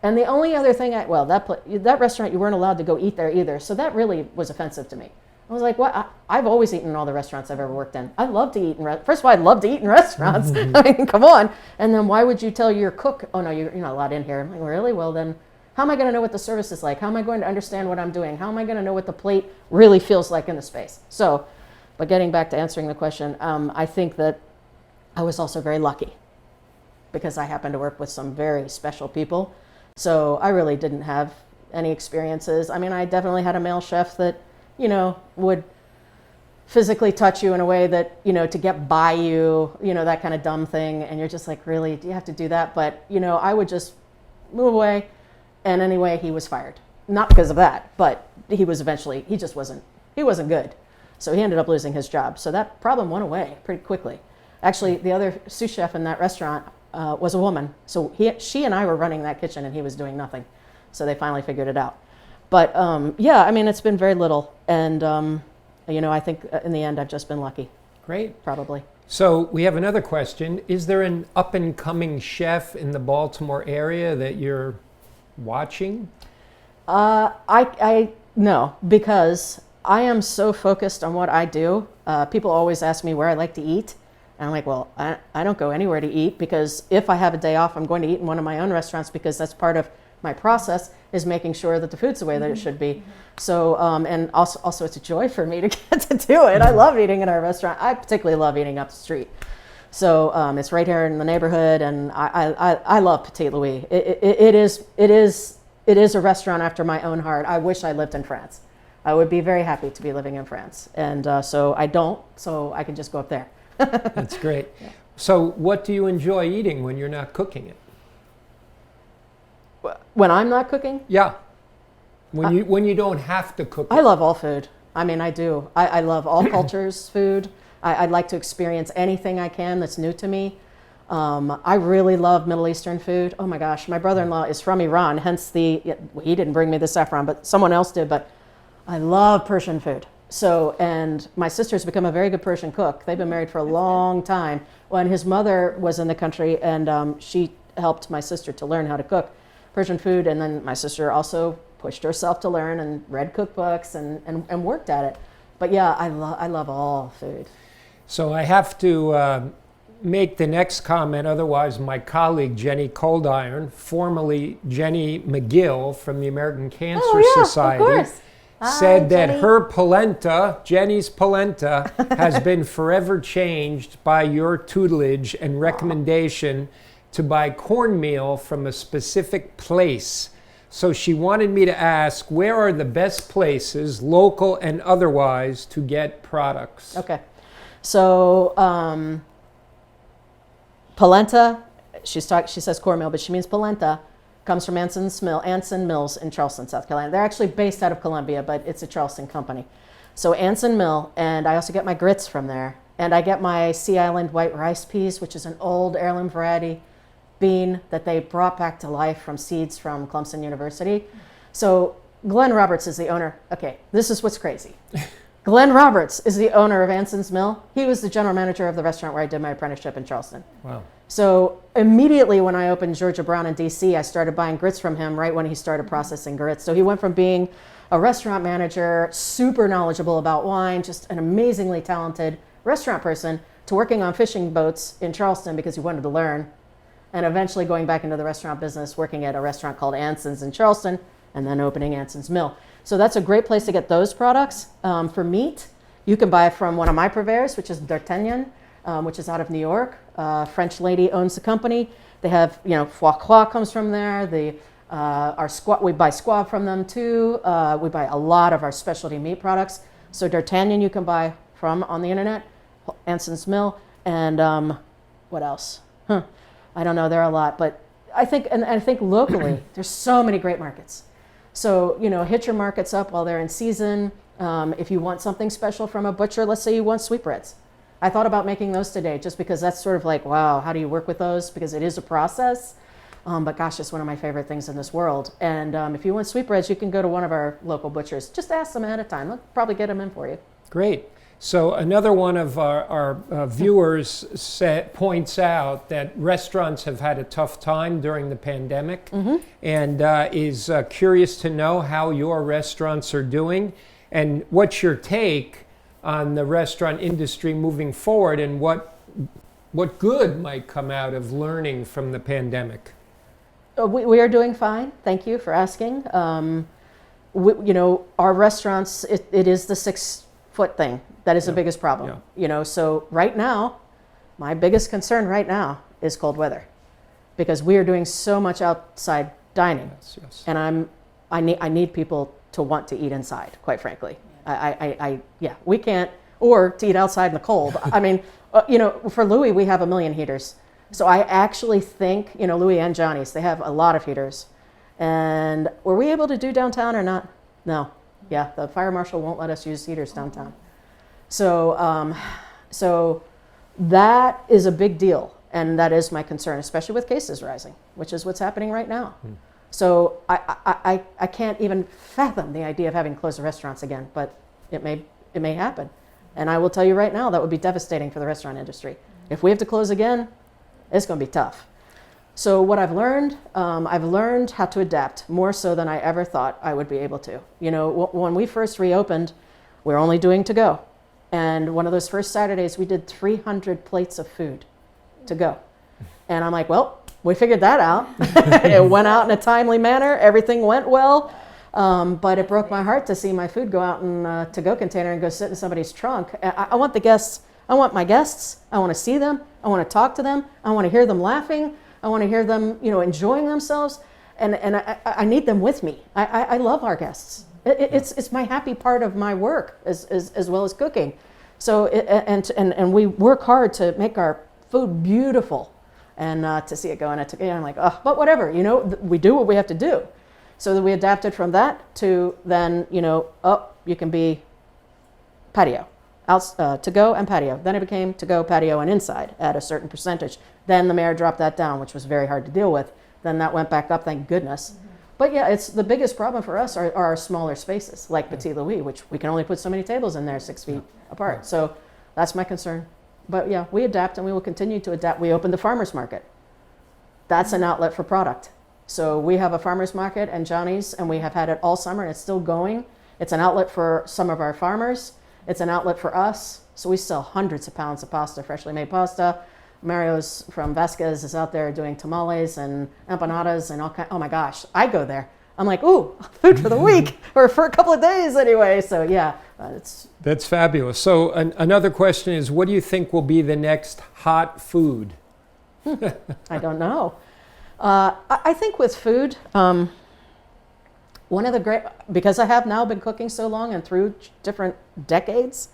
And the only other thing, that restaurant, you weren't allowed to go eat there either. So that really was offensive to me. I was like, what? I've always eaten in all the restaurants I've ever worked in. I love to eat first of all, I love to eat in restaurants. I mean, come on. And then why would you tell your cook, oh no, you're not allowed in here? I'm like, really? Well then, How am I going to know what the service is like? How am I going to understand what I'm doing? How am I going to know what the plate really feels like in the space? So, but getting back to answering the question, I think that I was also very lucky because I happened to work with some very special people. So I really didn't have any experiences. I mean, I definitely had a male chef that, would physically touch you in a way that, to get by you, that kind of dumb thing. And you're just like, really, do you have to do that? But, I would just move away. And anyway, he was fired. Not because of that, but he wasn't good. So he ended up losing his job. So that problem went away pretty quickly. Actually, the other sous chef in that restaurant was a woman. So she and I were running that kitchen and he was doing nothing. So they finally figured it out. But yeah, I mean, it's been very little. And, I think in the end, I've just been lucky. Great. Probably. So we have another question. Is there an up-and-coming chef in the Baltimore area that you're watching? No, because I am so focused on what I do. People always ask me where I like to eat. And I'm like, well, I don't go anywhere to eat because if I have a day off, I'm going to eat in one of my own restaurants because that's part of my process is making sure that the food's the way that it should be. So, and also it's a joy for me to get to do it. I love eating in our restaurant. I particularly love eating up the street. So it's right here in the neighborhood, and I love Petit Louis. It is a restaurant after my own heart. I wish I lived in France. I would be very happy to be living in France. And so I don't, so I can just go up there. That's great. Yeah. So what do you enjoy eating when you're not cooking it? When I'm not cooking? Yeah. When you don't have to cook it. I love all food. I mean, I do. I love all cultures' food. I'd like to experience anything I can that's new to me. I really love Middle Eastern food. Oh my gosh, my brother-in-law is from Iran, hence he didn't bring me the saffron, but someone else did. But I love Persian food. So, and my sister's become a very good Persian cook. They've been married for a long time. When his mother was in the country, and she helped my sister to learn how to cook Persian food, and then my sister also pushed herself to learn and read cookbooks and worked at it. But yeah, I love all food. So I have to make the next comment, otherwise my colleague Jenny Coldiron, formerly Jenny McGill from the American Cancer Society, of course. said that Jenny. her polenta, Jenny's polenta, has been forever changed by your tutelage and recommendation to buy cornmeal from a specific place. So she wanted me to ask, where are the best places, local and otherwise, to get products? Okay. So polenta, she says cornmeal, but she means polenta, comes from Anson Mills in Charleston, South Carolina. They're actually based out of Columbia, but it's a Charleston company. So Anson Mill, and I also get my grits from there. And I get my Sea Island white rice peas, which is an old heirloom variety bean that they brought back to life from seeds from Clemson University. So Glenn Roberts is the owner. Okay, this is what's crazy. Glenn Roberts is the owner of Anson's Mill. He was the general manager of the restaurant where I did my apprenticeship in Charleston. Wow. So immediately when I opened Georgia Brown in DC, I started buying grits from him right when he started processing grits. So he went from being a restaurant manager, super knowledgeable about wine, just an amazingly talented restaurant person, to working on fishing boats in Charleston because he wanted to learn, and eventually going back into the restaurant business, working at a restaurant called Anson's in Charleston, and then opening Anson's Mill. So that's a great place to get those products. For meat, you can buy from one of my purveyors, which is D'Artagnan, which is out of New York. French lady owns the company. They have, foie gras comes from there. We buy squab from them too. We buy a lot of our specialty meat products. So D'Artagnan you can buy from on the internet, Anson's Mill, and what else? I don't know, there are a lot, but I think locally, there's so many great markets. So, hit your markets up while they're in season. If you want something special from a butcher, let's say you want sweetbreads. I thought about making those today just because that's sort of like, wow, how do you work with those? Because it is a process. But gosh, it's one of my favorite things in this world. And if you want sweetbreads, you can go to one of our local butchers. Just ask them ahead of time. They'll probably get them in for you. Great. So another one of our viewers points out that restaurants have had a tough time during the pandemic, and is curious to know how your restaurants are doing and what's your take on the restaurant industry moving forward, and what good might come out of learning from the pandemic. We are doing fine. Thank you for asking. Our restaurants, it is the 6-foot thing that is the biggest problem. So right now, my biggest concern right now is cold weather, because we are doing so much outside dining, and I need people to want to eat inside. Quite frankly, we can't, or to eat outside in the cold. I mean, for Louis, we have 1 million heaters. So I actually think, Louis and Johnny's, they have a lot of heaters. And were we able to do downtown or not? No. Yeah, the fire marshal won't let us use heaters downtown. So, so that is a big deal. And that is my concern, especially with cases rising, which is what's happening right now. So I can't even fathom the idea of having to close the restaurants again, but it may happen. And I will tell you right now, that would be devastating for the restaurant industry. If we have to close again, it's going to be tough. So what I've learned how to adapt more so than I ever thought I would be able to. When we first reopened, we were only doing to go. And one of those first Saturdays, we did 300 plates of food to go. And I'm like, well, we figured that out. It went out in a timely manner. Everything went well. But it broke my heart to see my food go out in a to-go container and go sit in somebody's trunk. I want the guests. I want my guests. I want to see them. I want to talk to them. I want to hear them laughing. I want to hear them, enjoying themselves. And I need them with me. I love our guests. It's my happy part of my work as well as cooking. So and we work hard to make our food beautiful, and to see it go in a I'm like, oh, but whatever, we do what we have to do. So that we adapted from that to then, you can be patio, out, to go and patio. Then it became to go, patio, and inside at a certain percentage. Then the mayor dropped that down, which was very hard to deal with. Then that went back up, thank goodness. But yeah, it's the biggest problem for us are our smaller spaces, like Petit Louis, which we can only put so many tables in there 6 feet apart. So that's my concern. But yeah, we adapt, and we will continue to adapt. We opened the farmer's market. That's an outlet for product. So we have a farmer's market and Johnny's, and we have had it all summer, and it's still going. It's an outlet for some of our farmers. It's an outlet for us. So we sell hundreds of pounds of pasta, freshly made pasta. Mario's from Vasquez is out there doing tamales and empanadas and all kinds. Oh my gosh, I go there. I'm like, ooh, food for the week, or for a couple of days anyway. So yeah, That's fabulous. So another question is, what do you think will be the next hot food? I don't know. I think with food, one of the great, because I have now been cooking so long and through different decades,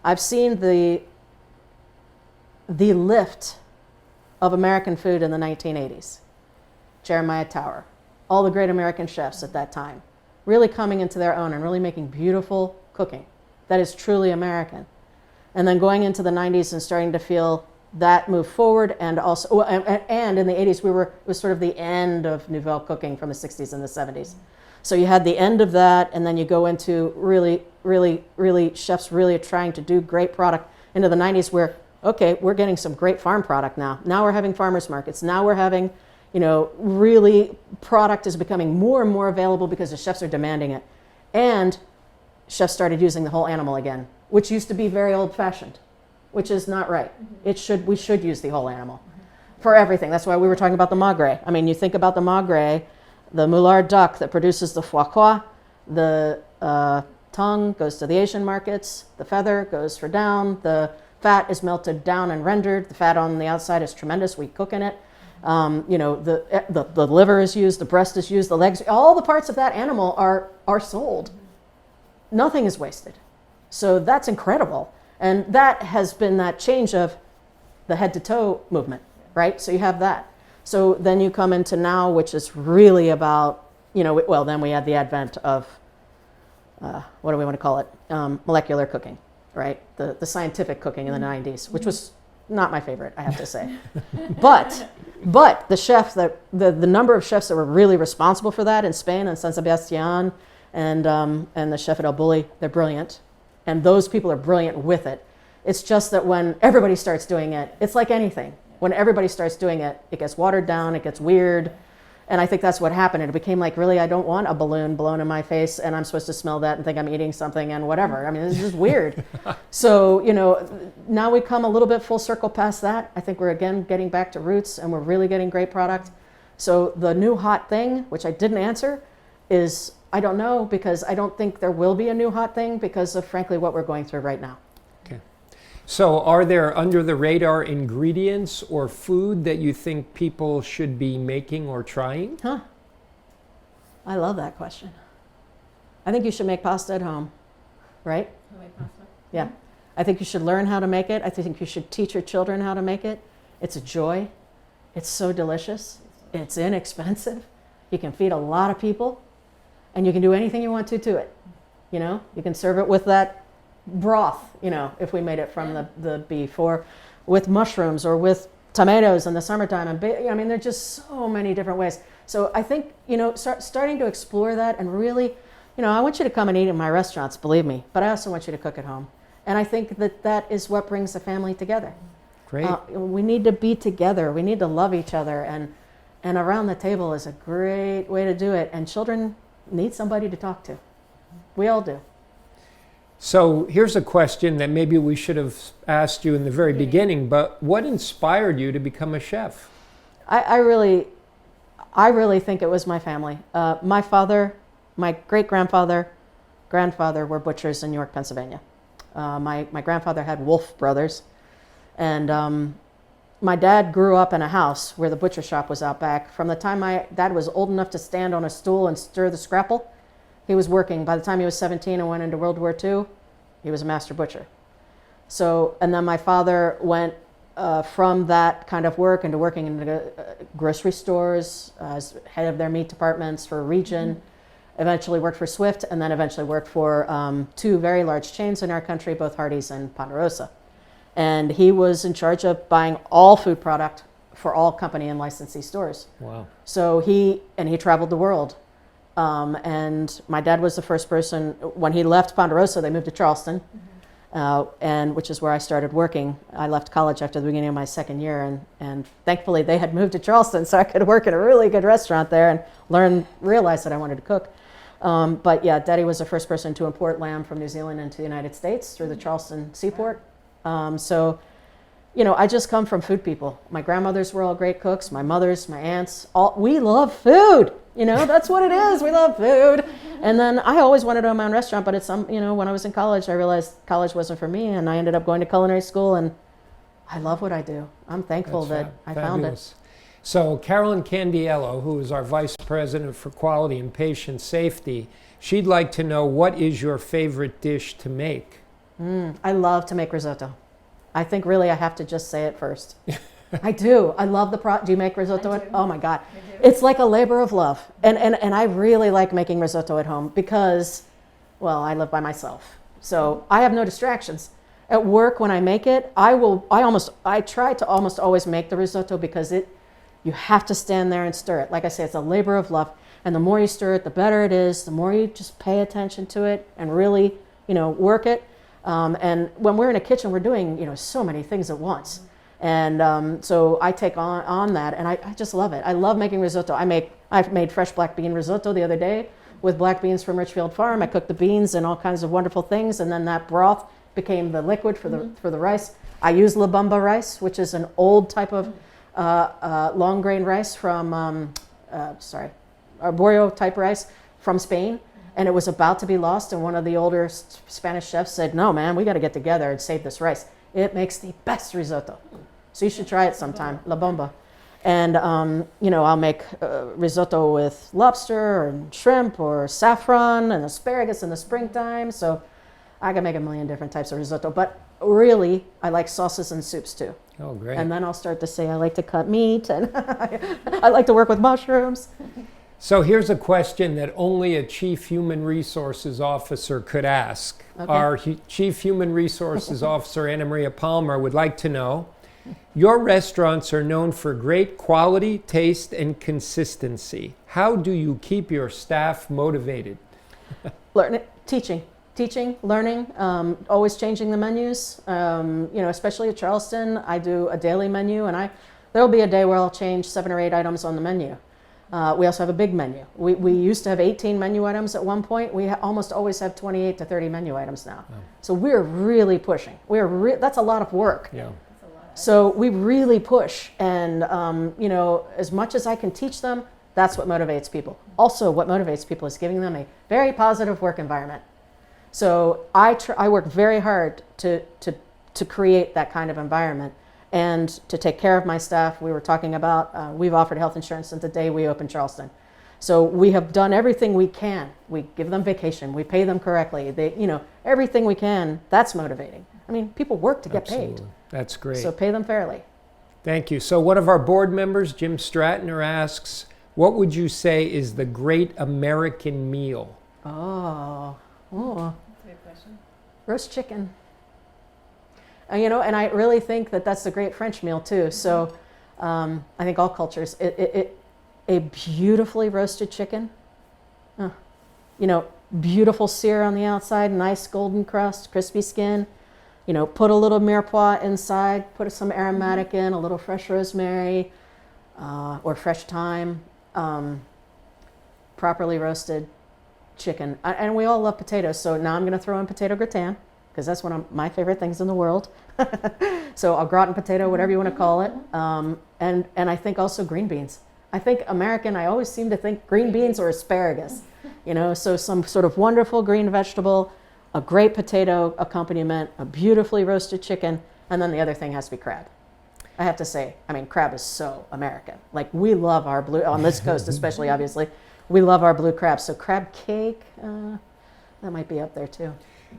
I've seen the lift of American food in the 1980s. Jeremiah Tower, all the great American chefs at that time, really coming into their own and really making beautiful cooking that is truly American. And then going into the 90s and starting to feel that move forward, and also, and in the 80s, it was sort of the end of Nouvelle cooking from the 60s and the 70s. So you had the end of that, and then you go into really chefs really trying to do great product into the 90s, where, okay, we're getting some great farm product now. Now we're having farmers markets. Now we're having, really product is becoming more and more available because the chefs are demanding it. And chefs started using the whole animal again, which used to be very old-fashioned, which is not right. We should use the whole animal for everything. That's why we were talking about the magret. I mean, you think about the magret, the moulard duck that produces the foie gras, the tongue goes to the Asian markets, the feather goes for down, the fat is melted down and rendered, the fat on the outside is tremendous, we cook in it. The liver is used, the breast is used, the legs, all the parts of that animal are sold. Nothing is wasted. So that's incredible. And that has been that change of the head to toe movement, right? So you have that. So then you come into now, which is really about, then we had the advent of, what do we want to call it? Molecular cooking, right? The scientific cooking in the 90s, which was not my favorite, I have to say. But the chef, the number of chefs that were really responsible for that in Spain and San Sebastian and the chef at El Bulli, they're brilliant. And those people are brilliant with it. It's just that when everybody starts doing it, it's like anything. When everybody starts doing it, it gets watered down, it gets weird. And I think that's what happened. It became like, really, I don't want a balloon blown in my face and I'm supposed to smell that and think I'm eating something and whatever. I mean, it's just weird. So, now we come a little bit full circle past that. I think we're again getting back to roots and we're really getting great product. So the new hot thing, which I didn't answer, is I don't know, because I don't think there will be a new hot thing because of, frankly, what we're going through right now. Okay. So are there under the radar ingredients or food that you think people should be making or trying? Huh. I love that question. I think you should make pasta at home, right? Homemade pasta. Yeah. I think you should learn how to make it. I think you should teach your children how to make it. It's a joy. It's so delicious. It's inexpensive. You can feed a lot of people, and you can do anything you want to it. You know, you can serve it with that broth, you know, if we made it from the beef, or with mushrooms, or with tomatoes in the summertime. And I mean, there's just so many different ways. So I think, you know, starting to explore that, and really, you know, I want you to come and eat in my restaurants, believe me, but I also want you to cook at home. And I think that that is what brings the family together. Great. We need to be together. We need to love each other. And around the table is a great way to do it. And children need somebody to talk to. We all do. So here's a question that maybe we should have asked you in the very beginning, but what inspired you to become a chef? I really think it was my family. My father, my great-grandfather, grandfather were butchers in York, Pennsylvania. My grandfather had Wolf Brothers. And my dad grew up in a house where the butcher shop was out back. From the time my dad was old enough to stand on a stool and stir the scrapple, he was working. By the time he was 17 and went into World War II, he was a master butcher. So, and then my father went from that kind of work into working in grocery stores as head of their meat departments for a region. Eventually worked for Swift, and then eventually worked for two very large chains in our country, both Hardee's and Ponderosa. And he was in charge of buying all food product for all company and licensee stores. Wow. So he traveled the world. And my dad was the first person, when he left Ponderosa, they moved to Charleston, and which is where I started working. I left college after the beginning of my second year, and thankfully they had moved to Charleston so I could work at a really good restaurant there and realize that I wanted to cook. But yeah, Daddy was the first person to import lamb from New Zealand into the United States through the Charleston seaport. So, you know, I just come from food people. My grandmothers were all great cooks. My mothers, my aunts, we love food. You know, that's what it is. We love food. And then I always wanted to own my own restaurant, but you know, when I was in college, I realized college wasn't for me, and I ended up going to culinary school, and I love what I do. I'm thankful that I found it. So Carolyn Candiello, who is our Vice President for Quality and Patient Safety, she'd like to know, what is your favorite dish to make? I love to make risotto. I think really I have to just say it first. I do. I love do you make risotto? Oh my God. It's like a labor of love. And I really like making risotto at home because, well, I live by myself. So I have no distractions. At work, when I make it, I try to almost always make the risotto because you have to stand there and stir it. Like I say, it's a labor of love. And the more you stir it, the better it is. The more you just pay attention to it and really, you know, work it. And when we're in a kitchen, we're doing, you know, so many things at once. And so I take on that, and I just love it. I love making risotto. I made fresh black bean risotto the other day with black beans from Richfield Farm. I cooked the beans and all kinds of wonderful things, and then that broth became the liquid for the rice. I use La Bamba rice, which is an old type of long grain rice from, arborio type rice from Spain. And it was about to be lost, and one of the older Spanish chefs said, "No, man, we got to get together and save this rice. It makes the best risotto." So you should try it sometime, La Bomba. And, you know, I'll make risotto with lobster and shrimp or saffron and asparagus in the springtime. So I can make a million different types of risotto. But really, I like sauces and soups too. Oh, great. And then I'll start to say I like to cut meat, and I like to work with mushrooms. So here's a question that only a Chief Human Resources Officer could ask. Okay. Our Chief Human Resources Officer, Anna Maria Palmer, would like to know, your restaurants are known for great quality, taste, and consistency. How do you keep your staff motivated? Teaching, learning, always changing the menus. You know, especially at Charleston, I do a daily menu, and there'll be a day where I'll change 7 or 8 items on the menu. We also have a big menu. We used to have 18 menu items at one point. We almost always have 28 to 30 menu items now. Oh. So we're really pushing. That's a lot of work. Yeah. So we really push, and as much as I can teach them, that's what motivates people. Also, what motivates people is giving them a very positive work environment. So I work very hard to create that kind of environment and to take care of my staff. We were talking about, we've offered health insurance since the day we opened Charleston. So we have done everything we can. We give them vacation, we pay them correctly. Everything we can, that's motivating. I mean, people work to get paid. That's great. So pay them fairly. Thank you. So one of our board members, Jim Stratner, asks, what would you say is the great American meal? Oh. That's a good question. Roast chicken. And I really think that that's the great French meal too. So I think all cultures, a beautifully roasted chicken, beautiful sear on the outside, nice golden crust, crispy skin, put a little mirepoix inside, put some aromatic in, a little fresh rosemary or fresh thyme, properly roasted chicken. And we all love potatoes, so now I'm going to throw in potato gratin, because that's one of my favorite things in the world. So a gratin potato, whatever you want to call it. And I think also green beans. I think American, I always seem to think green beans or asparagus, so some sort of wonderful green vegetable, a great potato accompaniment, a beautifully roasted chicken, and then the other thing has to be crab. I have to say, crab is so American. Like, we love our blue, on this coast especially, obviously, we love our blue crab. So crab cake, that might be up there too.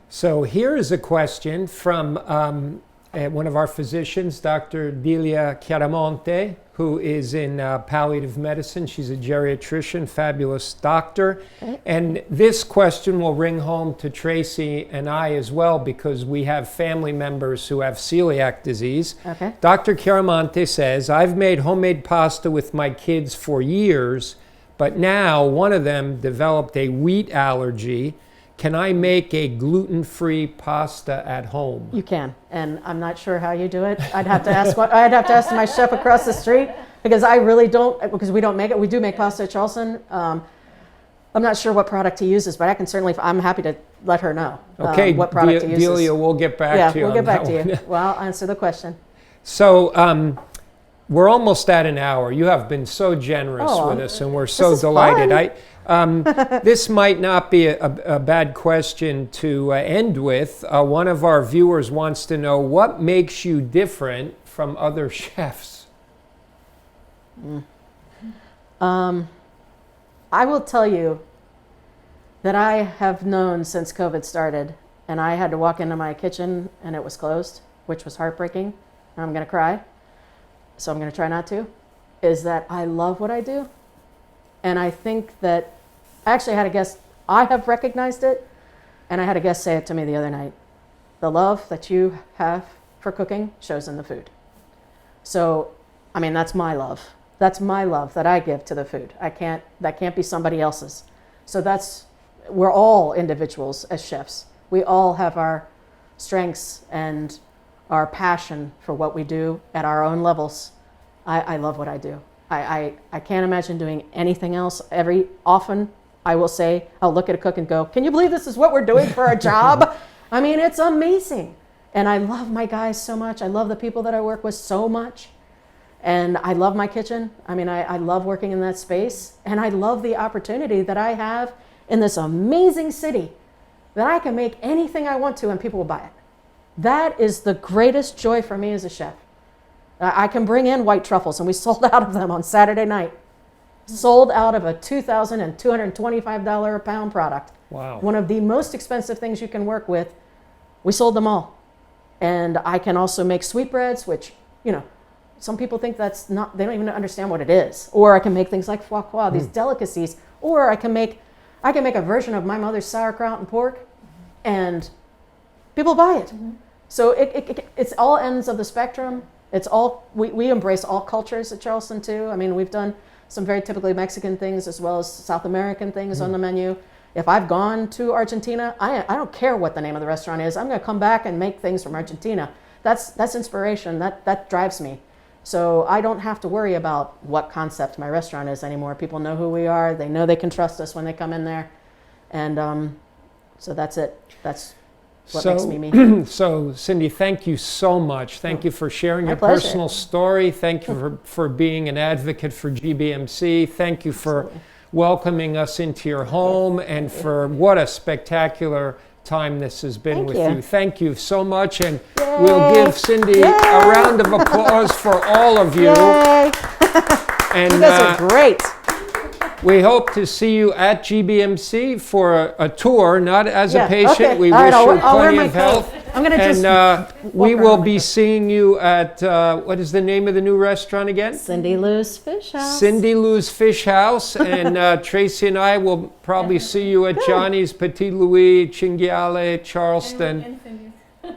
So here is a question from one of our physicians, Dr. Delia Chiaramonte, who is in palliative medicine. She's a geriatrician, fabulous doctor. Okay. And this question will ring home to Tracey and I as well, because we have family members who have celiac disease. Okay. Dr. Chiaramonte says, I've made homemade pasta with my kids for years, but now one of them developed a wheat allergy. Can I make a gluten-free pasta at home? You can, and I'm not sure how you do it. I'd have to ask my chef across the street, because I really don't, because we don't make it. We do make pasta at Charleston. I'm not sure what product he uses, but I'm happy to let her know what product he uses. Delia, we'll get back to you. Yeah, we'll get back to you. Well, I'll answer the question. So we're almost at an hour. You have been so generous with us, and we're so delighted. This might not be a bad question to end with. One of our viewers wants to know, what makes you different from other chefs? I will tell you that I have known since COVID started, and I had to walk into my kitchen and it was closed, which was heartbreaking. I'm going to cry, so I'm going to try not to, is that I love what I do. And I think that I actually had a guest, I have recognized it, and I had a guest say it to me the other night. The love that you have for cooking shows in the food. So, that's my love. That's my love that I give to the food. That can't be somebody else's. So we're all individuals as chefs. We all have our strengths and our passion for what we do at our own levels. I love what I do. I can't imagine doing anything else. Often I will say, I'll look at a cook and go, can you believe this is what we're doing for our job? It's amazing. And I love my guys so much. I love the people that I work with so much. And I love my kitchen. I love working in that space. And I love the opportunity that I have in this amazing city that I can make anything I want to and people will buy it. That is the greatest joy for me as a chef. I can bring in white truffles, and we sold out of them on Saturday night. Sold out of a $2,225 a pound product. Wow. One of the most expensive things you can work with. We sold them all. And I can also make sweetbreads, which, some people think they don't even understand what it is. Or I can make things like foie gras, these delicacies. Or I can make a version of my mother's sauerkraut and pork, and people buy it. Mm-hmm. So it's all ends of the spectrum. It's all, we embrace all cultures at Charleston too. We've done some very typically Mexican things as well as South American things on the menu. If I've gone to Argentina, I don't care what the name of the restaurant is. I'm going to come back and make things from Argentina. That's inspiration. That drives me. So I don't have to worry about what concept my restaurant is anymore. People know who we are. They know they can trust us when they come in there. And so that's it. what makes me me. So, Cindy, thank you so much. Thank you for sharing My your pleasure. personal story. Thank you for being an advocate for GBMC. Thank you for Absolutely. welcoming us into your home and for what a spectacular time this has been Thank with you. you. Thank you so much. And Yay. we'll give Cindy a round of applause for all of you. Yay! And You guys are great. we hope to see you at GBMC for a tour, not as a Yeah, patient. okay. We All right, wish I'll you wear plenty my of coat. health. I'm going to just And we walk will around be with it. seeing you at, what is the name of the new restaurant again? Cindy Lou's Fish House. Cindy Lou's Fish House. And Tracy and I will probably see you at Johnny's, Petit Louis, Cinghiale, Charleston.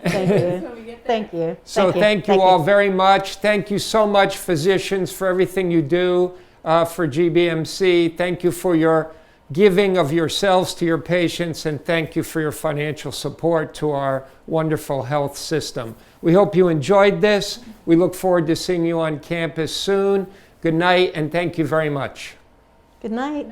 Thank you. Thank you. So thank you all very much. Thank you so much, physicians, for everything you do for GBMC. Thank you for your giving of yourselves to your patients, and thank you for your financial support to our wonderful health system. We hope you enjoyed this. We look forward to seeing you on campus soon. Good night, and thank you very much. Good night.